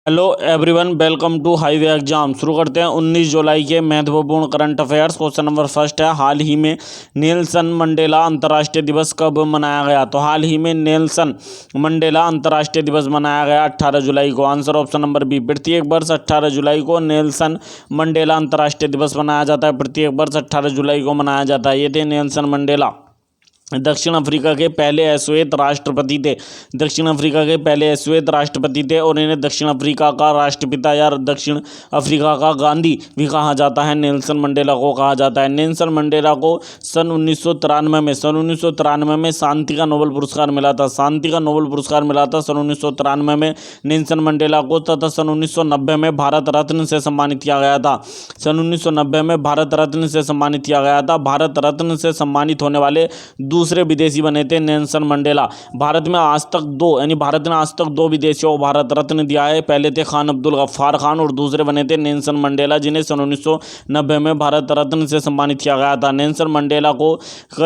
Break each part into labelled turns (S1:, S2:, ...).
S1: Hello everyone, welcome to highway exam. शुरू करते हैं 19 जुलाई के महत्वपूर्ण current affairs. Question number first है, हाल ही में नेल्सन मंडेला अंतर्राष्ट्रीय दिवस कब मनाया गया? तो हाल ही में नेल्सन मंडेला अंतर्राष्ट्रीय दिवस मनाया गया 18 जुलाई को। Answer option number B. प्रत्येक वर्ष 18 जुलाई को नेल्सन मंडेला अंतर्राष्ट्रीय दिवस मनाया जाता है। प्रत्येक वर्ष 18 जुलाई को मनाया जाता है। ये थे नेल्सन मंडेला, दक्षिण अफ्रीका के पहले श्वेत राष्ट्रपति थे। दक्षिण अफ्रीका के पहले श्वेत राष्ट्रपति थे और इन्हें दक्षिण अफ्रीका का राष्ट्रपिता या दक्षिण अफ्रीका का गांधी भी कहा जाता है। नेल्सन मंडेला को कहा जाता है। नेल्सन मंडेला को सन 1993 में शांति का नोबेल पुरस्कार मिला था। शांति का नोबेल पुरस्कार मिला था सन 1993 में नेल्सन मंडेला को, तथा सन 1990 में भारत रत्न से सम्मानित किया गया था। सन 1990 में भारत रत्न से सम्मानित किया गया था। भारत रत्न से सम्मानित होने वाले दूसरे विदेशी बने थे नेल्सन मंडेला। भारत ने आज तक दो विदेशियों को भारत रत्न दिया है। पहले थे खान अब्दुल गफ्फार खान और दूसरे बने थे नेल्सन मंडेला, जिन्हें सन 1990 में भारत रत्न से सम्मानित किया गया था। नेल्सन मंडेला को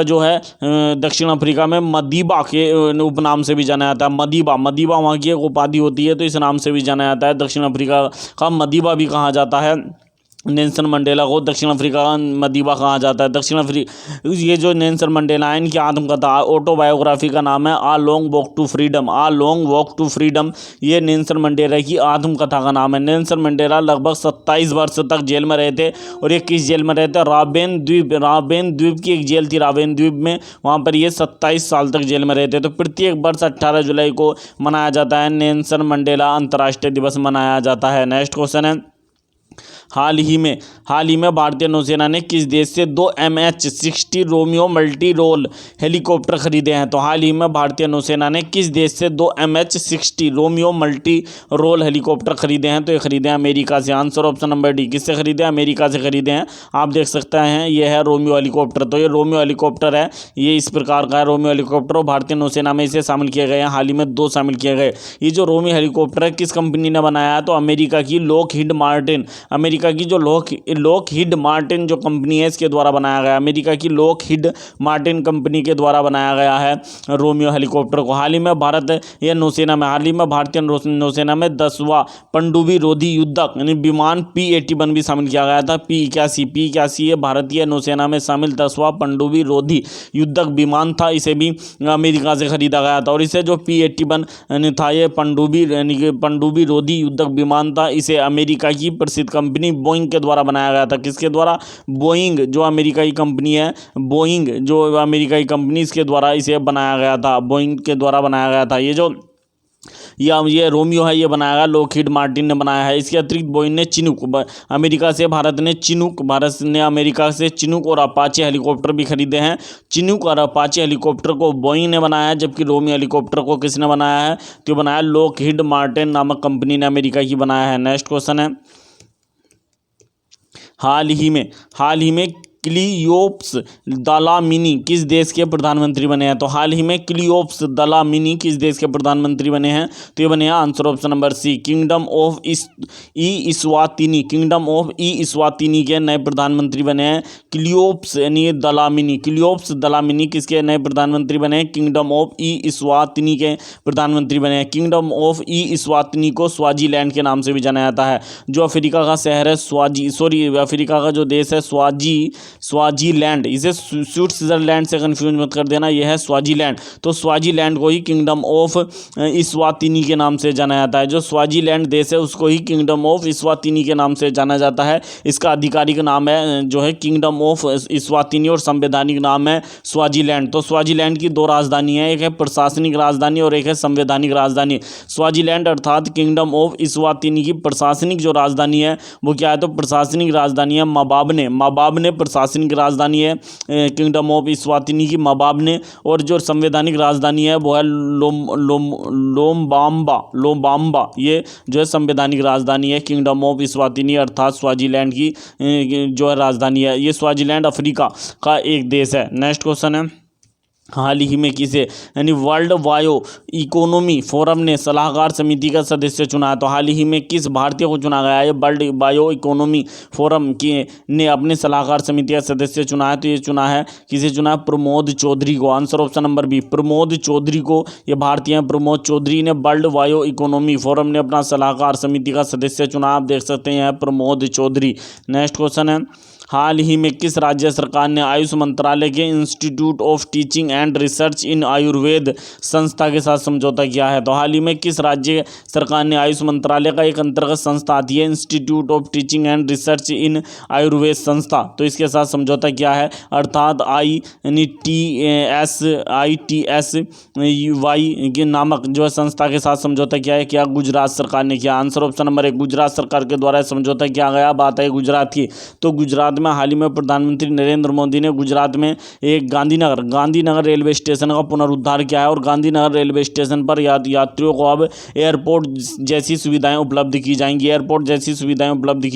S1: जो है दक्षिण अफ्रीका में मदीबा के उपनाम से भी जाना जाता है। मदीबा वहाँ की एक उपाधि होती है, तो इस नाम से भी जाना जाता है। दक्षिण अफ्रीका का मदीबा भी कहा जाता है। नेल्सन मंडेला को दक्षिण अफ्रीका का मदीबा कहा जाता है। ये जो नेल्सन मंडेला है, इनकी आत्मकथा ऑटोबायोग्राफी का नाम है a long walk to freedom. A long walk to freedom, ये नेल्सन मंडेला की आत्मकथा का नाम है। नेल्सन मंडेला लगभग 27 वर्ष तक जेल में रहे थे। और ये किस जेल में रहे थे? राबेन द्वीप की एक जेल थी, राबेन द्वीप में। वहाँ पर ये 27 साल तक जेल में रहे थे। तो प्रत्येक वर्ष 18 जुलाई को मनाया जाता है नेल्सन मंडेला अंतर्राष्ट्रीय दिवस मनाया जाता है। नेक्स्ट क्वेश्चन है, हाल ही में भारतीय नौसेना ने किस देश से 2 MH-60 Romeo multi role helicopter खरीदे हैं? तो हाल ही में भारतीय नौसेना ने किस देश से 2 MH-60 Romeo multi role helicopter खरीदे हैं? तो ये खरीदे हैं अमेरिका से। Answer option number D. किससे खरीदे हैं? अमेरिका से खरीदे हैं। आप देख सकते हैं, ये है रोमियो हेलीकॉप्टर। तो ये रोमियो हेलीकॉप्टर है, ये इस प्रकार का है रोमियो हेलीकॉप्टर। और भारतीय नौसेना में इसे शामिल किए गए हैं। हाल ही में 2 शामिल किए गए। ये जो रोमियो हेलीकॉप्टर है, किस कंपनी ने बनाया है? तो अमेरिका की लॉकहीड मार्टिन, अमेरिका की जो लॉकहीड मार्टिन जो कंपनी है, इसके द्वारा बनाया गया। अमेरिका की लॉकहीड मार्टिन कंपनी के द्वारा बनाया गया है रोमियो हेलीकॉप्टर को। हाल ही में भारतीय नौसेना में 10वां पनडुब्बी रोधी युद्धक यानी विमान P-81 भी शामिल किया गया था। P-81 ये भारतीय नौसेना में शामिल 10वां पनडुब्बी रोधी युद्धक विमान था। इसे भी अमेरिका से खरीदा गया था। और इसे जो P-81 था, ये पनडुब्बी रोधी युद्धक विमान था। इसे अमेरिका की प्रसिद्ध कंपनी बोइंग के द्वारा बनाया गया था। किसके द्वारा? बोइंग जो अमेरिका की कंपनी है, बोइंग जो अमेरिका की कंपनी, इसके द्वारा इसे बनाया गया था। बोइंग के द्वारा बनाया गया था। ये रोमियो है, ये बनाया गया लॉकहीड मार्टिन ने बनाया है। इसके अतिरिक्त बोइंग ने चिनूक, भारत ने अमेरिका से चिनूक और अपाचे हेलीकॉप्टर भी खरीदे हैं। चिनूक और अपाचे हेलीकॉप्टर को बोइंग ने बनाया है, जबकि रोमियो हेलीकॉप्टर को किसने बनाया है? तो बनाया लॉकहीड मार्टिन नामक कंपनी ने अमेरिका की बनाया है। नेक्स्ट क्वेश्चन है, हाल ही में क्लियोप्स दलामिनी किस देश के प्रधानमंत्री बने हैं? तो हाल ही में क्लियोप्स दलामिनी किस देश के प्रधानमंत्री बने हैं? तो ये बने हैं answer option number C, kingdom of Eswatini के नए प्रधानमंत्री बने हैं क्लियोप्स यानी दलामिनी किसके नए प्रधानमंत्री बने हैं? किंगडम ऑफ इस्वातिनी के प्रधानमंत्री बने हैं। किंगडम ऑफ इस्वातिनी को स्वाजीलैंड के नाम से भी जाना जाता है। जो अफ्रीका का शहर है अफ्रीका का जो देश है स्वाजीलैंड, इसे स्विट्जरलैंड से कंफ्यूज मत कर देना, यह है स्वाजीलैंड। तो स्वाजीलैंड को ही किंगडम ऑफ इस्वातिनी के नाम से जाना जाता है। जो स्वाजीलैंड देश है, उसको ही किंगडम ऑफ इस्वातिनी के नाम से जाना जाता है। इसका आधिकारिक नाम है जो है किंगडम ऑफ इस्वातिनी और संवैधानिक नाम है स्वाजीलैंड। तो स्वाजीलैंड की 2 राजधानी है, एक है प्रशासनिक राजधानी और एक है संवैधानिक राजधानी। स्वाजीलैंड अर्थात किंगडम ऑफ इस्वातिनी की प्रशासनिक जो राजधानी है वो क्या है? तो प्रशासनिक राजधानी है मबाबने प्रशासनिक राजधानी है किंगडम ऑफ इस्वातिनी की, मबाबने। और जो संवैधानिक राजधानी है वो है लोम्बाम्बा, ये जो है संवैधानिक राजधानी है किंगडम ऑफ इस्वातिनी अर्थात स्वाजीलैंड की जो है राजधानी है। ये स्वाजीलैंड अफ्रीका का एक देश है। नेक्स्ट क्वेश्चन है, हाल ही में किसे यानी वर्ल्ड बायो इकोनॉमी फोरम ने सलाहकार समिति का सदस्य चुना है। तो हाल ही में किस भारतीय को चुना गया है वर्ल्ड बायो इकोनॉमी फोरम के ने अपने सलाहकार समिति का सदस्य चुना है? तो ये चुना है, किसे चुना है? प्रमोद चौधरी को। Answer option number B, Pramod Chaudhary को। ये भारतीय हैं प्रमोद चौधरी ने वर्ल्ड बायो इकोनॉमी फोरम ने अपना सलाहकार समिति का सदस्य चुना। आप देख सकते हैं प्रमोद चौधरी। नेक्स्ट क्वेश्चन है, हाल ही में किस राज्य सरकार ने आयुष मंत्रालय के institute of teaching and research इन आयुर्वेद संस्था के साथ समझौता किया है? तो हाल ही में किस राज्य सरकार ने आयुष मंत्रालय का एक अंतर्गत संस्था आती है institute of teaching and research इन आयुर्वेद संस्था, तो इसके साथ समझौता किया है? अर्थात ITSY के नामक जो है संस्था के साथ समझौता किया है। क्या गुजरात सरकार ने किया? आंसर ऑप्शन नंबर एक, गुजरात सरकार के द्वारा समझौता किया गया। बात है गुजरात की, तो गुजरात में हाल ही में प्रधानमंत्री नरेंद्र मोदी ने गुजरात में एक गांधीनगर रेलवे स्टेशन का पुनरुद्धार किया है और गांधीनगर रेलवे स्टेशन पर यात्रियों को अब एयरपोर्ट जैसी सुविधाएं उपलब्ध की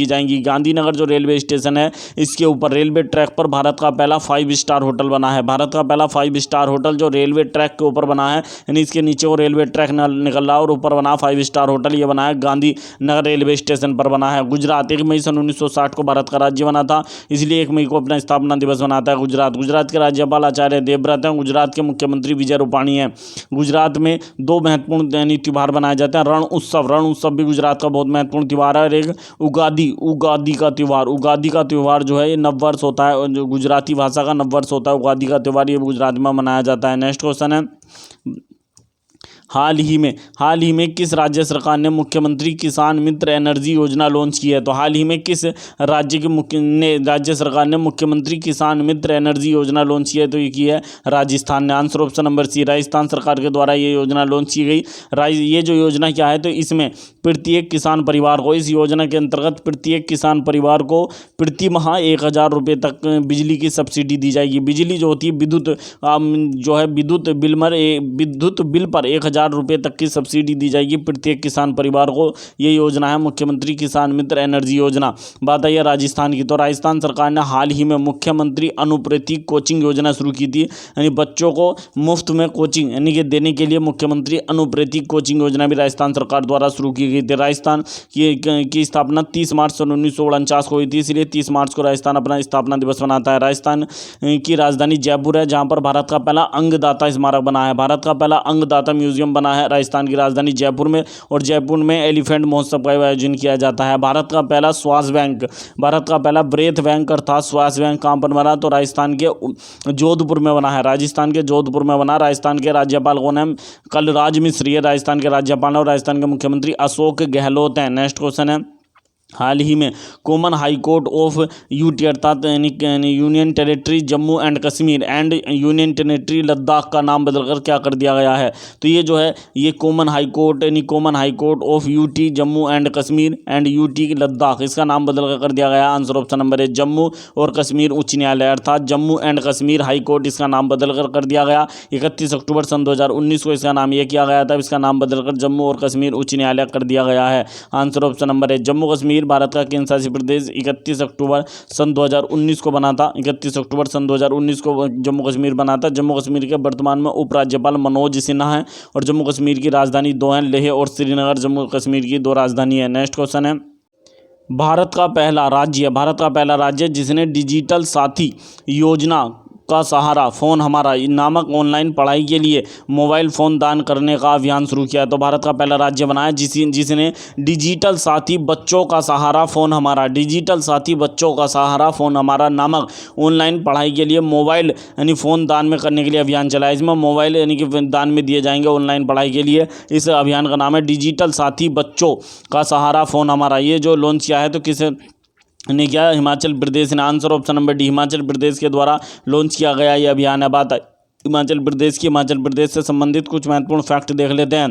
S1: जाएंगी। गांधीनगर जो रेलवे स्टेशन है इसके ऊपर रेलवे ट्रैक पर भारत का पहला 5 स्टार होटल बना है। भारत का पहला 5 स्टार होटल जो रेलवे ट्रैक के ऊपर बना है, यानी इसके नीचे वो रेलवे ट्रैक निकल रहा है और ऊपर बना 5 स्टार होटल, ये बना है गांधीनगर रेलवे स्टेशन पर बना है। गुजरात 1 मई सन 1960 को भारत का राज्य बना था, इसलिए 1 मई को अपना स्थापना दिवस मनाता है गुजरात के राज्यपाल आचार्य देवव्रत हैं। गुजरात के मुख्यमंत्री विजय रूपाणी हैं। गुजरात में 2 महत्वपूर्ण यानी त्यौहार मनाए जाते हैं। रण उत्सव भी गुजरात का बहुत महत्वपूर्ण त्यौहार है। और एक उगादी का त्यौहार जो है ये नववर्ष होता है, जो गुजराती भाषा का नववर्ष होता है। उगादी का त्यौहार ये गुजरात में मनाया जाता है। नेक्स्ट क्वेश्चन है, हाल ही में किस राज्य सरकार ने मुख्यमंत्री किसान मित्र एनर्जी योजना लॉन्च की है? तो हाल ही में किस राज्य सरकार ने मुख्यमंत्री किसान मित्र एनर्जी योजना लॉन्च की है? तो ये की है राजस्थान ने। Answer option number C, Rajasthan सरकार के द्वारा ये योजना लॉन्च की गई। ये जो योजना क्या है, तो इसमें प्रत्येक किसान परिवार को, इस योजना के अंतर्गत प्रत्येक किसान परिवार को प्रति माह 1000 रुपये तक बिजली की सब्सिडी दी जाएगी। बिजली जो होती है विद्युत बिल पर 1000 रुपये तक की सब्सिडी दी जाएगी प्रत्येक किसान परिवार को। ये योजना है मुख्यमंत्री किसान मित्र एनर्जी योजना। बात आई है राजस्थान की, तो राजस्थान सरकार ने हाल ही में मुख्यमंत्री अनुप्रति कोचिंग योजना शुरू की थी, यानी बच्चों को मुफ्त में कोचिंग यानी कि देने के लिए मुख्यमंत्री अनुप्रति कोचिंग योजना भी राजस्थान सरकार द्वारा शुरू की गई थी। राजस्थान की स्थापना 30 मार्च सन 1949 को हुई थी, इसलिए 30 मार्च को राजस्थान अपना स्थापना दिवस मनाता है। राजस्थान की राजधानी जयपुर है, जहाँ पर भारत का पहला अंगदाता स्मारक बना है। भारत का पहला अंगदाता म्यूजियम बना है राजस्थान की राजधानी जयपुर में, और जयपुर में एलिफेंट महोत्सव का आयोजन किया जाता है। भारत का पहला ब्रेथ बैंक अर्थात श्वास बैंक कहाँ पर बना? तो राजस्थान के जोधपुर में बना है। राजस्थान के राज्यपाल कौन है? कलराज मिश्र, ये राजस्थान के राज्यपाल और राजस्थान के मुख्यमंत्री अशोक गहलोत हैं। नेक्स्ट क्वेश्चन है, हाल ही में common high court of UT अर्थात union territory Jammu and Kashmir and union territory Ladakh का नाम बदलकर क्या कर दिया गया है? तो ये जो है ये common high court of UT Jammu and Kashmir and UT Ladakh, इसका नाम बदलकर कर दिया गया। आंसर ऑप्शन नंबर है जम्मू और कश्मीर उच्च न्यायालय अर्थात Jammu and Kashmir high court, इसका नाम बदलकर कर दिया गया। 31 अक्टूबर सन 2019 को इसका नाम यह किया गया था, इसका नाम बदलकर जम्मू और कश्मीर उच्च न्यायालय कर दिया गया है। आंसर ऑप्शन नंबर है जम्मू कश्मीर भारत का केंद्र शासित प्रदेश 31 अक्टूबर सन 2019 को बना था। 31 अक्टूबर सन 2019 को जम्मू कश्मीर बना था। जम्मू कश्मीर के वर्तमान में उपराज्यपाल मनोज सिन्हा हैं और जम्मू कश्मीर की राजधानी 2 हैं, लेह और श्रीनगर जम्मू कश्मीर की 2 राजधानी है। नेक्स्ट क्वेश्चन है, भारत का पहला राज्य जिसने डिजिटल साथी योजना का सहारा फ़ोन हमारा नामक ऑनलाइन पढ़ाई के लिए मोबाइल फ़ोन दान करने का अभियान शुरू किया है। तो भारत का पहला राज्य बना है जिसने डिजिटल साथी बच्चों का सहारा फ़ोन हमारा नामक ऑनलाइन पढ़ाई के लिए मोबाइल यानी फ़ोन दान में करने के लिए अभियान चलाया। इसमें मोबाइल यानी कि दान में दिए जाएंगे ऑनलाइन पढ़ाई के लिए। इस अभियान का नाम है डिजिटल साथी बच्चों का सहारा फ़ोन हमारा। ये जो लॉन्च किया है तो किसे ने क्या? हिमाचल प्रदेश ने। Answer option number D, Himachal Pradesh के द्वारा लॉन्च किया गया ये अभियान है। बात हिमाचल प्रदेश से संबंधित कुछ महत्वपूर्ण फैक्ट देख लेते हैं।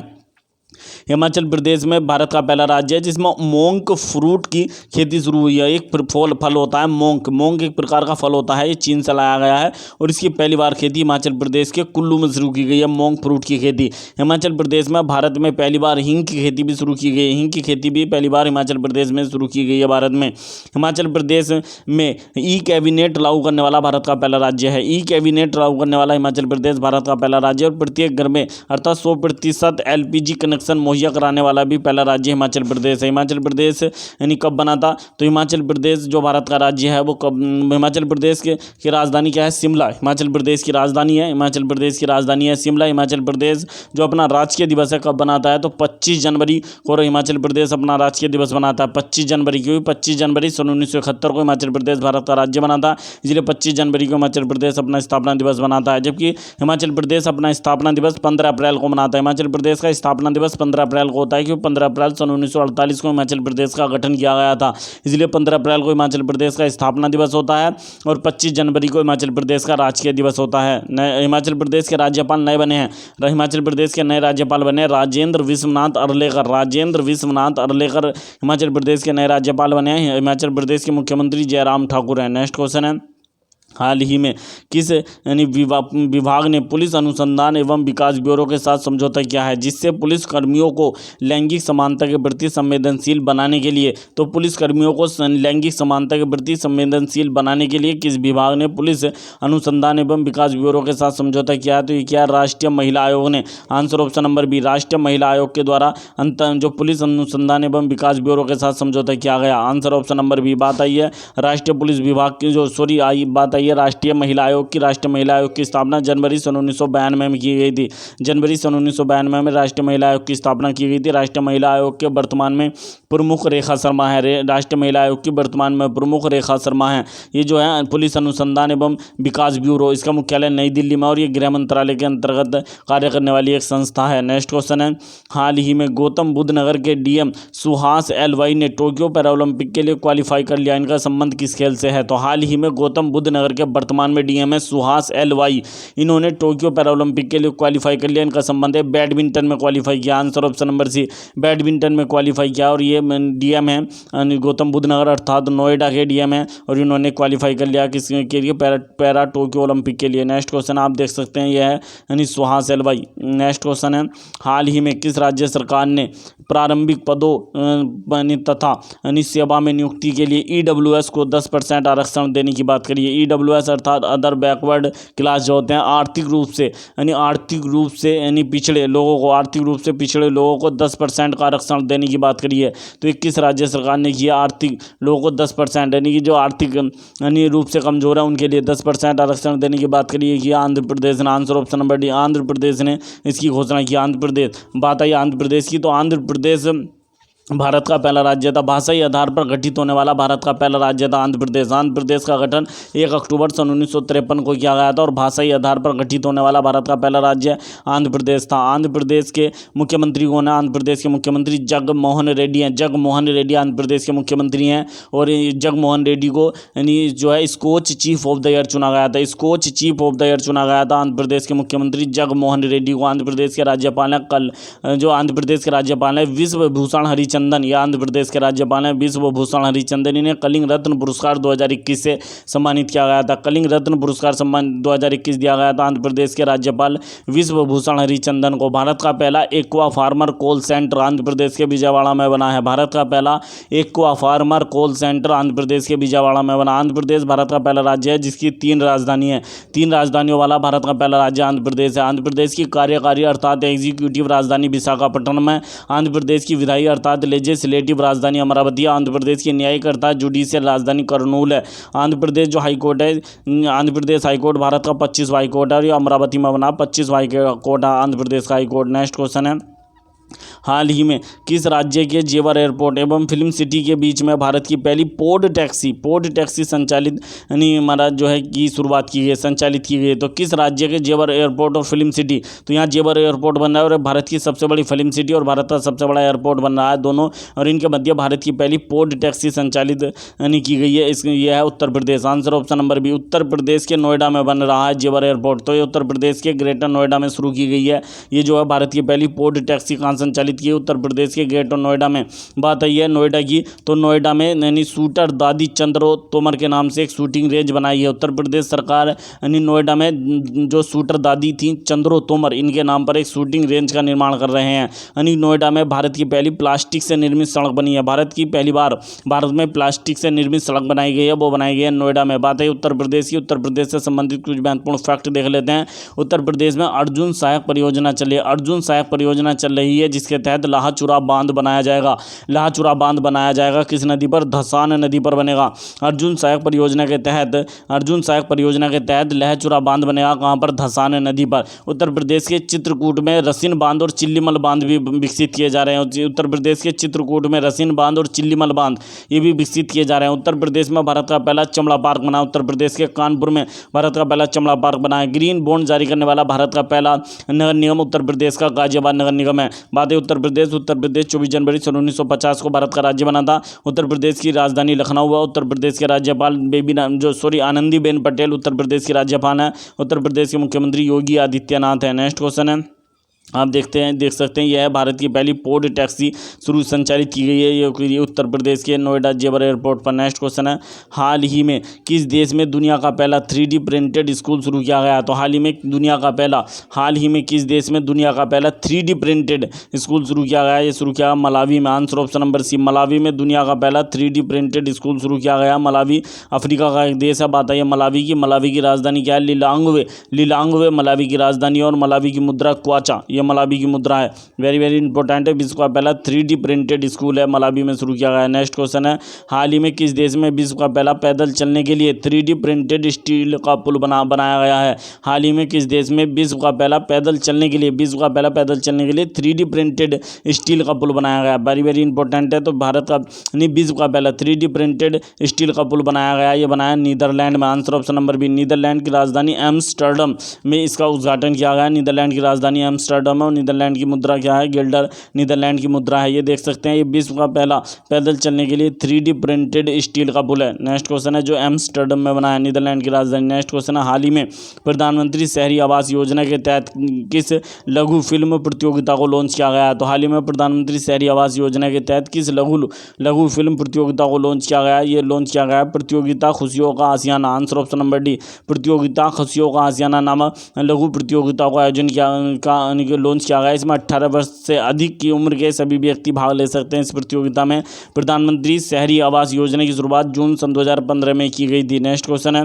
S1: हिमाचल प्रदेश में भारत का पहला राज्य है जिसमें मोंक फ्रूट की खेती शुरू हुई है। एक फल होता है मोंक। मोंक एक प्रकार का फल होता है, ये चीन से लाया गया है और इसकी पहली बार खेती हिमाचल प्रदेश के कुल्लू में शुरू की गई है, मोंक फ्रूट की खेती। हिमाचल प्रदेश में भारत में पहली बार हींग की खेती भी शुरू की गई है। हींग की खेती भी पहली बार हिमाचल प्रदेश में शुरू की गई है भारत में। हिमाचल प्रदेश में ई कैबिनेट लागू करने वाला भारत का पहला राज्य है। ई कैबिनेट लागू करने वाला हिमाचल प्रदेश भारत का पहला राज्य और प्रत्येक घर में अर्थात 100% LPG कनेक्शन मुहैया कराने वाला भी पहला राज्य हिमाचल प्रदेश है। हिमाचल प्रदेश यानी कब बना था, तो हिमाचल प्रदेश जो भारत का राज्य है वो कब, हिमाचल प्रदेश की राजधानी क्या है, शिमला। हिमाचल प्रदेश की राजधानी है, हिमाचल प्रदेश की राजधानी है शिमला। हिमाचल प्रदेश जो अपना राजकीय दिवस है कब बनाता है, तो 25 जनवरी को हिमाचल प्रदेश अपना राजकीय दिवस मनाता है। 25 जनवरी क्यों, 25 जनवरी सन 1971 को हिमाचल प्रदेश भारत का राज्य बना था, इसलिए 25 जनवरी को हिमाचल प्रदेश अपना स्थापना दिवस मनाता है। जबकि हिमाचल प्रदेश अपना स्थापना दिवस 15 अप्रैल को मनाता है। हिमाचल प्रदेश का स्थापना दिवस 15 अप्रैल को होता है क्योंकि 15 अप्रैल सन 1948 को हिमाचल प्रदेश का गठन किया गया था, इसलिए 15 अप्रैल को हिमाचल प्रदेश का स्थापना दिवस होता है और 25 जनवरी को हिमाचल प्रदेश का राजकीय दिवस होता है। हिमाचल प्रदेश के राज्यपाल नए बने हैं। हिमाचल प्रदेश के नए राज्यपाल बने राजेंद्र विश्वनाथ अर्लेकर। राजेंद्र विश्वनाथ अर्लेकर हिमाचल प्रदेश के नए राज्यपाल बने हैं। हिमाचल प्रदेश के मुख्यमंत्री जयराम ठाकुर हैं। नेक्स्ट क्वेश्चन है, हाल ही में किस यानी विभाग ने पुलिस अनुसंधान एवं विकास ब्यूरो के साथ समझौता किया है जिससे पुलिस कर्मियों को लैंगिक समानता के प्रति संवेदनशील बनाने के लिए, तो पुलिस कर्मियों को लैंगिक समानता के प्रति संवेदनशील बनाने के लिए किस विभाग ने पुलिस अनुसंधान एवं विकास ब्यूरो के साथ समझौता किया है, तो ये क्या है, राष्ट्रीय महिला आयोग ने। आंसर ऑप्शन नंबर बी, राष्ट्रीय महिला आयोग के द्वारा जो पुलिस अनुसंधान एवं विकास ब्यूरो के साथ समझौता किया गया। आंसर ऑप्शन नंबर बी बात आई है राष्ट्रीय पुलिस विभाग की बात आई है राष्ट्रीय महिला आयोग की। राष्ट्रीय महिला आयोग की स्थापना जनवरी सन 1992 में की गई थी। जनवरी सन 1992 में राष्ट्रीय महिला आयोग की स्थापना की गई थी। राष्ट्रीय महिला आयोग के वर्तमान में प्रमुख रेखा शर्मा है। राष्ट्रीय महिला आयोग की वर्तमान में प्रमुख रेखा शर्मा है। ये जो है पुलिस अनुसंधान एवं विकास ब्यूरो, इसका मुख्यालय नई दिल्ली में और ये गृह मंत्रालय के अंतर्गत कार्य करने वाली एक संस्था है। नेक्स्ट क्वेश्चन है, हाल ही में गौतम बुद्ध नगर के DM सुहास LY ने टोक्यो पैरालंपिक के लिए क्वालिफाई कर लिया। इनका संबंध किस खेल से है, तो हाल ही में गौतम बुद्ध नगर के वर्तमान में DM है सुहास LY, इन्होंने टोक्यो पैरालंपिक के लिए क्वालिफाई कर लिया। इनका संबंध है बैडमिंटन में क्वालिफाई किया। Answer option number C, badminton में क्वालिफाई किया और ये DM है गौतम बुद्ध नगर अर्थात नोएडा के DM है और इन्होंने क्वालिफाई कर लिया किसके लिए, पैरा टोक्यो ओलंपिक के लिए। नेक्स्ट क्वेश्चन आप देख सकते हैं, यह है यानी सुहास LY। नेक्स्ट क्वेश्चन है, हाल ही में किस राज्य सरकार ने प्रारंभिक पदों तथा सेवा में नियुक्ति के लिए EWS को 10% आरक्षण देने की बात करी है। EWS अर्थात अदर बैकवर्ड क्लास जो होते हैं, आर्थिक रूप से पिछड़े लोगों को, आर्थिक रूप से पिछड़े लोगों को 10% का आरक्षण देने की बात करी है। तो 21 राज्य सरकार ने किया आर्थिक लोगों को 10% यानी कि जो आर्थिक रूप से कमजोर है उनके लिए 10% आरक्षण देने की बात करी है कि आंध्र प्रदेश ने। Answer option number D, Andhra Pradesh ने इसकी घोषणा की। आंध्र प्रदेश, बात आई आंध्र प्रदेश की, तो आंध्र प्रदेश भारत का पहला राज्य था। भाषाई आधार पर गठित होने वाला भारत का पहला राज्य था आंध्र प्रदेश। आंध्र प्रदेश का गठन 1 अक्टूबर सन 1953 को किया गया था और भाषाई आधार पर गठित होने वाला भारत का पहला राज्य आंध्र प्रदेश था। आंध्र प्रदेश के मुख्यमंत्री कौन है, आंध्र प्रदेश के मुख्यमंत्री जगमोहन रेड्डी हैं। जगमोहन रेड्डी आंध्र प्रदेश के मुख्यमंत्री हैं और जगमोहन रेड्डी को यानी जो है Skoch chief of the year चुना गया था। Skoch chief of the year चुना गया था आंध्र प्रदेश के मुख्यमंत्री जगमोहन रेड्डी को। आंध्र प्रदेश के राज्यपाल हैं जो आंध्र प्रदेश के राज्यपाल हैं विश्व भूषण हरिचंदन। ये आंध्र प्रदेश के राज्यपाल हैं विश्व भूषण हरिचंदन। इन्हें कलिंग रत्न पुरस्कार 2021 से सम्मानित किया गया था। कलिंग रत्न पुरस्कार सम्मान 2021 दिया गया था आंध्र प्रदेश के राज्यपाल विश्व भूषण हरिचंदन को। भारत का पहला aqua farmer call centre Andhra Pradesh के विजयवाड़ा में बना है। भारत का पहला aqua farmer call centre Andhra Pradesh के विजयवाड़ा में बना। आंध्र प्रदेश भारत का पहला राज्य है जिसकी 3 राजधानी है। 3 राजधानियों वाला भारत का पहला राज्य आंध्र प्रदेश है। आंध्र प्रदेश की कार्यकारी अर्थात एग्जीक्यूटिव राजधानी विशाखापट्टनम है। आंध्र प्रदेश की विधायी अर्थात लेजिस्लेटिव राजधानी अमरावती है। आंध्र प्रदेश की न्यायिक अर्थात जुडिशियल राजधानी कर्नूल है। आंध्र प्रदेश जो हाईकोर्ट है, आंध्र प्रदेश हाईकोर्ट भारत का 25वां हाईकोर्ट है और ये अमरावती में बना 25वां हाईकोर्ट है आंध्र प्रदेश का हाईकोर्ट। नेक्स्ट क्वेश्चन है, हाल ही में किस राज्य के जेवर एयरपोर्ट एवं फिल्म सिटी के बीच में भारत की पहली पोड टैक्सी संचालित यानी हमारा जो है की शुरुआत की गई, संचालित की गई। तो किस राज्य के जेवर एयरपोर्ट और फिल्म सिटी, तो यहाँ जेवर एयरपोर्ट बन रहा है और भारत की सबसे बड़ी फिल्म सिटी और भारत का सबसे बड़ा एयरपोर्ट बन रहा है दोनों, और इनके मध्य भारत की पहली पोड टैक्सी संचालित यानी की गई है। यह है Uttar Pradesh. Answer option number B, Uttar Pradesh के नोएडा में बन रहा है जेवर एयरपोर्ट। तो ये उत्तर प्रदेश के ग्रेटर नोएडा में शुरू की गई है। ये जो है भारत की पहली पोड टैक्सी कहाँ संचालित की उत्तर प्रदेश के गेटो नोएडा में। बात आई है नोएडा की, तो नोएडा में यानी शूटर दादी चंद्रो तोमर के नाम से एक शूटिंग रेंज बनाई है। उत्तर प्रदेश सरकार यानी नोएडा में जो शूटर दादी थी चंद्रो तोमर, इनके नाम पर एक शूटिंग रेंज का निर्माण कर रहे हैं। यानी नोएडा में भारत की पहली प्लास्टिक से निर्मित सड़क बनी है। भारत की पहली बार भारत में प्लास्टिक से निर्मित सड़क बनाई गई है, वो बनाई गई है नोएडा में। बात है उत्तर प्रदेश की, उत्तर प्रदेश से संबंधित कुछ महत्वपूर्ण फैक्ट देख लेते हैं। उत्तर प्रदेश में अर्जुन सहायक परियोजना चली है। अर्जुन सहायक परियोजना चल रही है जिसके तहत लाहचुरा बांध बनाया जाएगा। लाहचुरा बांध बनाया जाएगा किस नदी पर? धसान नदी पर बनेगा। अर्जुन सहायक परियोजना के तहत लहचुरा बांध बनेगा कहाँ पर? धसान नदी पर। उत्तर प्रदेश के चित्रकूट में रसिन बांध और चिल्लीमल बांध भी विकसित किए जा रहे हैं। उत्तर प्रदेश के चित्रकूट में रसिन बांध और चिल्लीमल बांध ये भी विकसित किए जा रहे हैं। उत्तर प्रदेश में भारत का पहला चमड़ा पार्क बना। उत्तर प्रदेश के कानपुर में भारत का पहला चमड़ा पार्क बना है। ग्रीन बॉन्ड जारी करने वाला भारत का पहला नगर निगम उत्तर प्रदेश का गाजियाबाद नगर निगम है। बात है उत्तर प्रदेश 24 जनवरी 1950 को भारत का राज्य बना था। उत्तर प्रदेश की राजधानी लखनऊ है। उत्तर प्रदेश के राज्यपाल आनंदीबेन पटेल उत्तर प्रदेश की राज्यपाल है। उत्तर प्रदेश के मुख्यमंत्री योगी आदित्यनाथ है। नेक्स्ट क्वेश्चन है, आप देख सकते हैं, यह है भारत की पहली पोड टैक्सी संचालित की गई है ये उत्तर प्रदेश के नोएडा जेवर एयरपोर्ट पर। नेक्स्ट क्वेश्चन है, हाल ही में किस देश में दुनिया का पहला 3D प्रिंटेड स्कूल शुरू किया गया? तो हाल ही में किस देश में दुनिया का पहला 3D प्रिंटेड स्कूल शुरू किया गया? ये शुरू किया मलावी में। Answer option number C, Malawi में दुनिया का पहला 3D प्रिंटेड स्कूल शुरू किया गया। मलावी अफ्रीका का एक देश है। बात है मलावी की राजधानी क्या है? लिलांगवे मलावी की राजधानी, और मलावी की मुद्रा क्वाचा, ये मलावी की मुद्रा है। वेरी वेरी इंपॉर्टेंट है। विश्व का पहला 3D प्रिंटेड स्कूल है, मलावी में शुरू किया गया है। नेक्स्ट क्वेश्चन है, हाल ही में किस देश में विश्व का पहला पैदल चलने के लिए 3D प्रिंटेड स्टील का पुल बनाया गया है? हाल ही में किस देश में विश्व का पहला पैदल चलने के लिए 3D प्रिंटेड स्टील का पुल बनाया गया? वेरी वेरी इंपॉर्टेंट है। तो भारत का विश्व का पहला 3D प्रिंटेड स्टील का पुल बनाया गया, ये बनाया नीदरलैंड में। Answer option number B, Netherlands की राजधानी एम्स्टर्डम में इसका उद्घाटन किया गया। नीदरलैंड की राजधानी एम्स्टर्डम और नीदरलैंड की मुद्रा क्या है? गिल्डर नीदरलैंड की मुद्रा है। ये देख सकते हैं, ये विश्व का पहला पैदल चलने के लिए 3D प्रिंटेड स्टील का पुल है। नेक्स्ट क्वेश्चन है, जो एम्स्टर्डम में बना है, नीदरलैंड की राजधानी। नेक्स्ट क्वेश्चन है, हाल ही में प्रधानमंत्री शहरी आवास योजना के तहत किस लघु फिल्म प्रतियोगिता को लॉन्च किया गया है? तो हाल ही में प्रधानमंत्री शहरी आवास योजना के तहत किस लघु फिल्म प्रतियोगिता को लॉन्च किया गया है? ये लॉन्च किया गया है प्रतियोगिता खुशियों का आशियाना। आंसर ऑप्शन नंबर डी, प्रतियोगिता खुशियों का आशियाना नामक लघु प्रतियोगिता को लॉन्च किया गया। इसमें 18 वर्ष से अधिक की उम्र के सभी व्यक्ति भाग ले सकते हैं इस प्रतियोगिता में। प्रधानमंत्री शहरी आवास योजना की शुरुआत जून सन 2015 में की गई थी। नेक्स्ट क्वेश्चन है,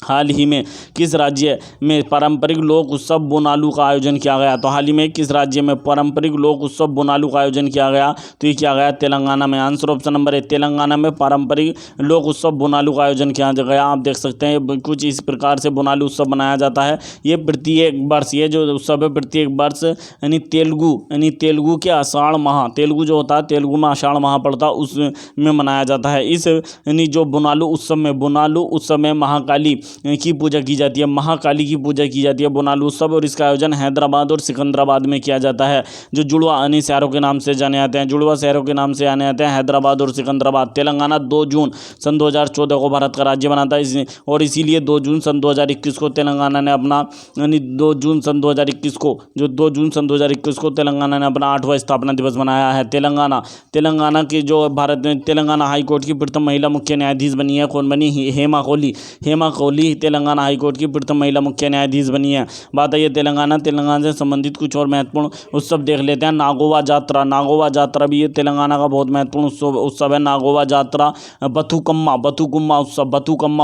S1: हाल ही में किस राज्य में पारंपरिक लोक उत्सव बोनालू का आयोजन किया गया? तो हाल ही में किस राज्य में पारंपरिक लोक उत्सव बोनालू का आयोजन किया गया? तो ये किया गया तेलंगाना में। आंसर ऑप्शन नंबर है, तेलंगाना में पारंपरिक लोक उत्सव बोनालू का आयोजन किया गया। आप देख सकते हैं कुछ इस प्रकार से बोनालू उत्सव मनाया जाता है। ये प्रत्येक वर्ष, ये जो उत्सव है प्रत्येक वर्ष यानी तेलुगु के आषाढ़ माह, तेलुगु जो होता है तेलुगु में आषाढ़ माह पड़ता है उसमें मनाया जाता है। इस जो बोनालू उत्सव में महाकाली की पूजा की जाती है, महाकाली की पूजा की जाती है बोनालू उत्सव, और इसका आयोजन हैदराबाद और सिकंदराबाद में किया जाता है, जो जुड़वा अन्य शहरों के नाम से जाने जाते हैं। जुड़वा शहरों के नाम से जाने जाते हैं हैदराबाद और सिकंदराबाद। तेलंगाना 2 जून सन 2014 को भारत का राज्य बना था, और इसीलिए 2 जून सन 2021 को तेलंगाना ने अपना 2 जून सन 2021 को तेलंगाना ने अपना 8वां स्थापना दिवस मनाया है। तेलंगाना की जो भारत में तेलंगाना हाई कोर्ट की प्रथम महिला मुख्य न्यायाधीश बनी है। कौन बनी? हेमा कोहली तेलंगाना हाईकोर्ट की प्रथम महिला मुख्य न्यायाधीश बनी है। बात है ये तेलंगाना से संबंधित कुछ और महत्वपूर्ण उत्सव देख लेते हैं। नागोवा जात्रा भी ये तेलंगाना का बहुत महत्वपूर्ण उत्सव है। नागोवा जात्रा, बथुकम्मा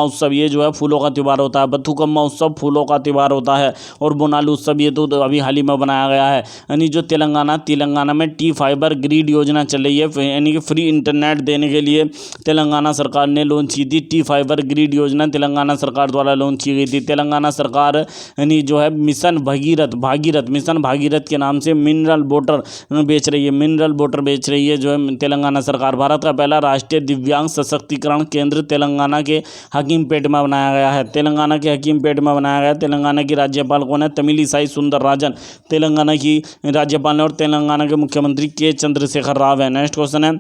S1: उत्सव ये जो है फूलों का त्यौहार होता है। बथुकम्मा उत्सव फूलों का त्यौहार होता है। और बोनालू उत्सव ये तो अभी हाल ही में बनाया गया है। यानी जो तेलंगाना में टी फाइबर ग्रिड योजना चल रही है, यानी कि फ्री इंटरनेट देने के लिए तेलंगाना सरकार ने लॉन्च की थी। टी फाइबर ग्रिड योजना तेलंगाना सरकार द्वारा लॉन्च की गई थी। तेलंगाना सरकार यानी जो है मिशन भागीरथ के नाम से मिनरल वाटर बेच रही है जो है तेलंगाना सरकार। भारत का पहला राष्ट्रीय दिव्यांग सशक्तिकरण केंद्र तेलंगाना के हकीमपेट में बनाया गया है। तेलंगाना की राज्यपाल कौन है? तमिलिसाई सुंदरराजन तेलंगाना की राज्यपाल है, और तेलंगाना के मुख्यमंत्री के चंद्रशेखर राव है। नेक्स्ट क्वेश्चन है,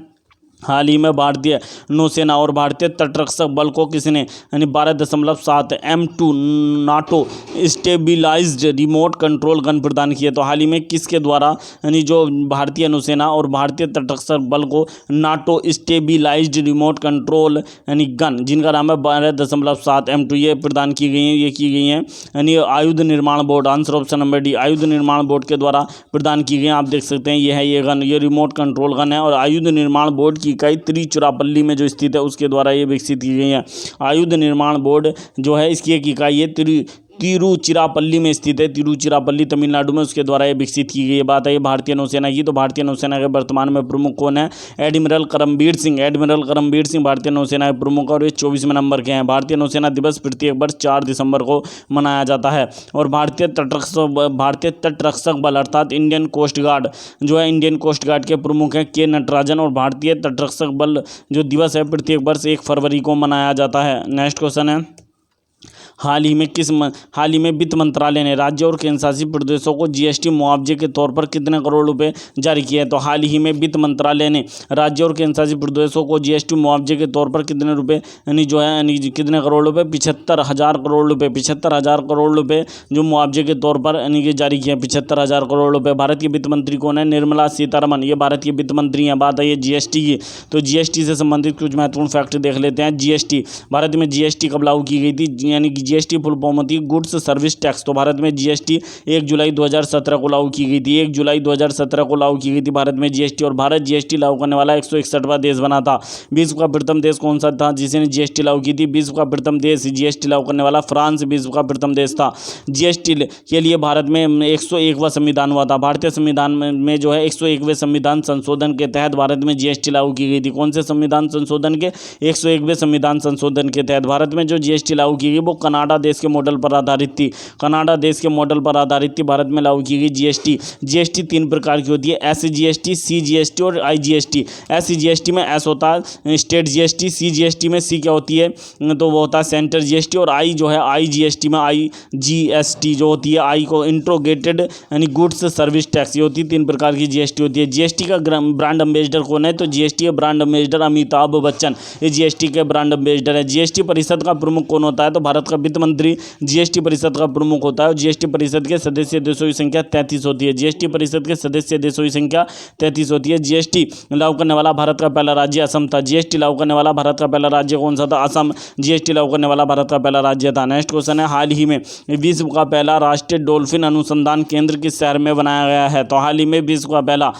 S1: हाल ही में भारतीय नौसेना और भारतीय तटरक्षक बल को किसने यानी 12.7 M2 NATO stabilised remote control gun प्रदान किए। तो हाल ही में किसके द्वारा यानी जो भारतीय नौसेना और भारतीय तटरक्षक बल को नाटो स्टेबिलाइज्ड रिमोट कंट्रोल यानी गन जिनका नाम है 12.7 M2 ये प्रदान की गई हैं, ये की गई हैं यानी आयुध निर्माण board, answer option number D, आयुध निर्माण बोर्ड के द्वारा प्रदान की गई। आप देख सकते हैं ये है ये गन, ये रिमोट कंट्रोल गन है और आयुध निर्माण बोर्ड की इकाई तिरुचिरापल्ली में जो स्थित है उसके द्वारा ये विकसित की गई है। आयुध निर्माण बोर्ड जो है इसकी एक इकाई है तिरुचिरापल्ली में स्थित है, तिरुचिरापल्ली तमिलनाडु में, उसके द्वारा ये विकसित की गई। बात है भारतीय नौसेना की, तो भारतीय नौसेना के वर्तमान में प्रमुख कौन है? एडमिरल करमबीर सिंह। एडमिरल करमबीर सिंह भारतीय नौसेना के प्रमुख और ये 24वें नंबर के हैं। भारतीय नौसेना दिवस प्रत्येक वर्ष 4 दिसंबर को मनाया जाता है। और भारतीय तटरक्षक बल अर्थात इंडियन कोस्ट गार्ड जो है, इंडियन कोस्ट गार्ड के प्रमुख हैं के नटराजन। और भारतीय तटरक्षक बल जो दिवस है प्रत्येक वर्ष 1 फरवरी को मनाया जाता है। नेक्स्ट क्वेश्चन है, हाल ही में वित्त मंत्रालय ने राज्य और केंद्रशासित प्रदेशों को जीएसटी मुआवजे के तौर पर कितने करोड़ रुपए जारी किए हैं? तो हाल ही में वित्त मंत्रालय ने राज्य और केंद्रशासित प्रदेशों को जीएसटी मुआवजे के तौर पर कितने रुपए यानी जो है यानी कितने करोड़ रुपए? 75,000 करोड़ रुपए, 75,000 करोड़ रुपए जो मुआवजे के तौर पर यानी कि जारी किए, 75,000 करोड़ रुपए। भारत की वित्त मंत्री कौन है? निर्मला सीतारमण, ये भारत की वित्त मंत्री हैं। बात है ये जीएसटी की, तो जीएसटी से संबंधित कुछ महत्वपूर्ण फैक्ट देख लेते हैं। जीएसटी, भारत में जीएसटी कब लागू की गई थी? यानी कि जीएसटी फुल फॉर्म होती है गुड्स सर्विस टैक्स। तो भारत में जीएसटी 1 जुलाई 2017 को लागू की गई थी, 1 जुलाई 2017 को लागू की गई थी भारत में जीएसटी। और भारत जीएसटी लागू करने वाला 161वां देश बना था। विश्व का प्रथम देश कौन सा था जिसने जीएसटी लागू की थी? विश्व का प्रथम देश जीएसटी लागू करने वाला फ्रांस विश्व का प्रथम देश था। जीएसटी के लिए भारत में 101वां संविधान हुआ था। भारतीय संविधान में जो है 101वें संविधान संशोधन के तहत भारत में जीएसटी लागू की गई थी। कौन से संविधान संशोधन के? 101वें संविधान संशोधन के तहत भारत में जो जीएसटी लागू की गई वो कनाडा देश के मॉडल पर आधारित थी। कनाडा देश के मॉडल पर आधारित थी भारत में लागू की गई जीएसटी। जीएसटी 3 प्रकार की होती है, एसजीएसटी, सीजीएसटी और आईजीएसटी। एसजीएसटी में एस होता है स्टेट जीएसटी, सीजीएसटी में सी क्या होती है तो वो होता है सेंटर जीएसटी, और आई जो है आईजीएसटी में आईजीएसटी जो होती है आई को इंट्रोगेटेड यानी गुड्स सर्विस टैक्स, ये होती है। 3 प्रकार की जीएसटी होती है। जीएसटी का ब्रांड एम्बेसडर कौन है? तो जीएसटी के ब्रांड एम्बेसडर अमिताभ बच्चन, ये जीएसटी के ब्रांड एम्बेसडर है। जीएसटी परिषद का प्रमुख कौन होता है? तो भारत का वित्त मंत्री जीएसटी परिषद का प्रमुख होता है। और जीएसटी परिषद के सदस्य देशों की संख्या 33 होती है। जीएसटी परिषद के सदस्य देशों की संख्या 33 होती है। जीएसटी लागू करने वाला भारत का पहला राज्य असम था। जीएसटी लागू करने वाला भारत का पहला राज्य कौन सा था? असम। जीएसटी लागू करने वाला भारत का पहला राज्य था। नेक्स्ट क्वेश्चन है, हाल ही में विश्व का पहला राष्ट्रीय डॉल्फिन अनुसंधान केंद्र किस शहर में बनाया गया है? तो हाल ही में विश्व का पहला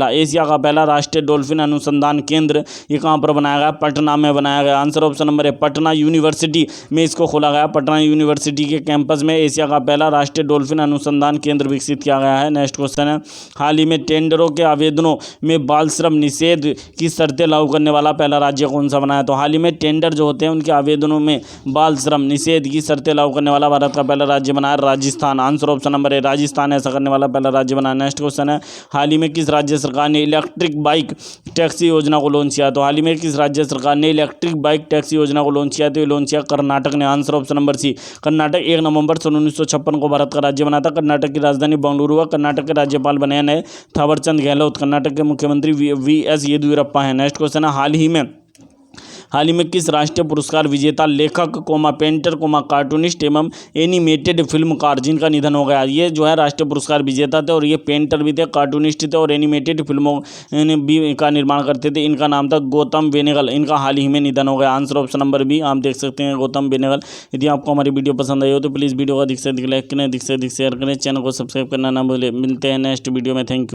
S1: एशिया का पहला राष्ट्रीय डॉल्फिन अनुसंधान केंद्र ये कहाँ पर बनाया गया? पटना में बनाया गया। आंसर ऑप्शन नंबर है पटना यूनिवर्सिटी में इसको खोला गया। पटना यूनिवर्सिटी के कैंपस में एशिया का पहला राष्ट्रीय डॉल्फिन अनुसंधान केंद्र विकसित किया गया है। नेक्स्ट क्वेश्चन है, हाल ही में टेंडरों के आवेदनों में बाल श्रम निषेध की शर्तें लागू करने वाला पहला राज्य कौन सा बना है? तो हाल ही में टेंडर जो होते हैं उनके आवेदनों में बाल श्रम निषेध की शर्तें लागू करने वाला भारत का पहला राज्य बना है राजस्थान। आंसर ऑप्शन नंबर है राजस्थान ऐसा करने वाला पहला राज्य बना है। नेक्स्ट क्वेश्चन है, हाल ही में किस राज्य सरकार ने इलेक्ट्रिक बाइक टैक्सी योजना को लॉन्च किया? तो हाल ही में किस राज्य सरकार ने इलेक्ट्रिक बाइक टैक्सी योजना को लॉन्च किया? तो ये लॉन्च किया कर्नाटक ने। Answer option number C, Karnataka 1 नवंबर 1956 को भारत का राज्य बना था। कर्नाटक की राजधानी बेंगलुरु हुआ। कर्नाटक के राज्यपाल बने नए थावरचंद गहलोत। कर्नाटक के मुख्यमंत्री वीएस येदियुरप्पा हैं। नेक्स्ट क्वेश्चन है, हाल ही में किस राष्ट्रीय पुरस्कार विजेता लेखक पेंटर कार्टूनिस्ट एवं एनिमेटेड फिल्मकार जिनका निधन हो गया? ये जो है राष्ट्रीय पुरस्कार विजेता थे और ये पेंटर भी थे, कार्टूनिस्ट थे और एनिमेटेड फिल्मों भी का निर्माण करते थे। इनका नाम था गौतम बेनेगल। इनका हाल ही में निधन हो गया। आंसर ऑप्शन नंबर बी आप देख सकते हैं गौतम बेनेगल। यदि आपको हमारी वीडियो पसंद आई हो तो प्लीज़ वीडियो को अधिक से अधिक लाइक करें, अधिक से अधिक शेयर करें, चैनल को सब्सक्राइब करना ना भूलें। मिलते हैं नेक्स्ट वीडियो में। Thank you.